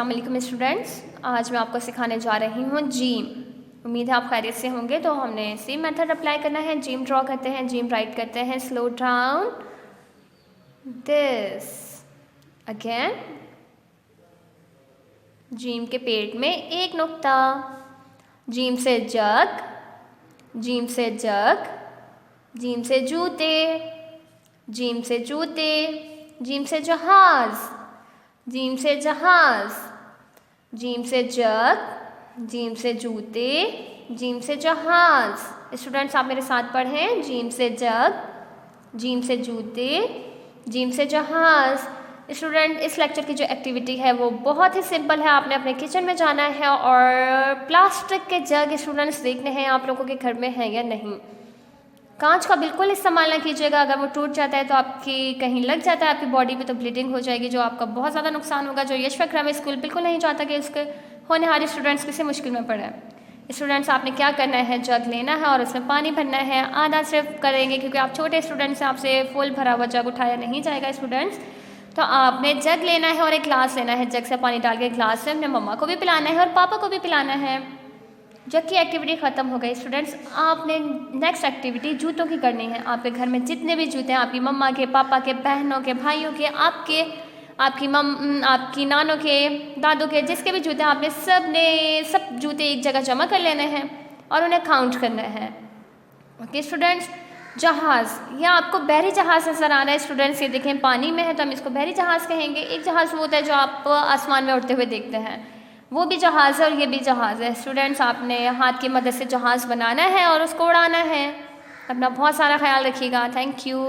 अस्सलाम वालेकुम स्टूडेंट्स, आज मैं आपको सिखाने जा रही हूँ जीम। उम्मीद है आप खैरियत से होंगे। तो हमने सेम मेथड अप्लाई करना है। जीम ड्रॉ करते हैं, जीम राइट करते हैं, slow down this again. Gym के पेट में एक नुक्ता, जीम से जग, जीम से जग, जीम से जूते, जीम से जूते, जीम से जहाज़, जीम से जहाज़, जीम से जग, जीम से जूते, जीम से जहाज़। स्टूडेंट्स आप मेरे साथ पढ़ें। जीम से जग, जीम से जूते, जीम से जहाज़। स्टूडेंट इस लेक्चर की जो एक्टिविटी है वो बहुत ही सिंपल है। आपने अपने किचन में जाना है और प्लास्टिक के जग स्टूडेंट्स देखने हैं आप लोगों के घर में हैं या नहीं। कांच का बिल्कुल इस्तेमाल ना कीजिएगा। अगर वो टूट जाता है तो आपकी कहीं लग जाता है आपकी बॉडी पे तो ब्लीडिंग हो जाएगी, जो आपका बहुत ज़्यादा नुकसान होगा। जो यशवक्रम स्कूल बिल्कुल नहीं चाहता कि उसके होने वाले स्टूडेंट्स किसी मुश्किल में पड़े। स्टूडेंट्स आपने क्या करना है, जग लेना है और उसमें पानी भरना है। आधा सिर्फ करेंगे क्योंकि आप छोटे स्टूडेंट्स हैं, आपसे फुल भरा हुआ जग उठाया नहीं जाएगा स्टूडेंट्स। तो आपने जग लेना है और एक ग्लास लेना है। जग से पानी डाल के ग्लास से अपने मम्मा को भी पिलाना है और पापा को भी पिलाना है। जग की एक्टिविटी ख़त्म हो गई स्टूडेंट्स। आपने नेक्स्ट एक्टिविटी जूतों की करनी है। आपके घर में जितने भी जूते हैं, आपकी मम्मा के, पापा के, बहनों के, भाइयों के, आपके, आपकी नानों के, दादों के, जिसके भी जूते हैं आपने सब जूते एक जगह जमा कर लेने हैं और उन्हें काउंट करना है। Okay students. जहाज़, यह आपको बहरी जहाज़ नज़र आ रहा है स्टूडेंट्स। ये देखें पानी में है तो हम इसको बहरी जहाज़ कहेंगे। एक जहाज़ वो होता है जो आप आसमान में उड़ते हुए देखते हैं, वो भी जहाज़ है और ये भी जहाज़ है। स्टूडेंट्स आपने हाथ की मदद से जहाज़ बनाना है और उसको उड़ाना है। अपना बहुत सारा ख्याल रखिएगा। Thank you.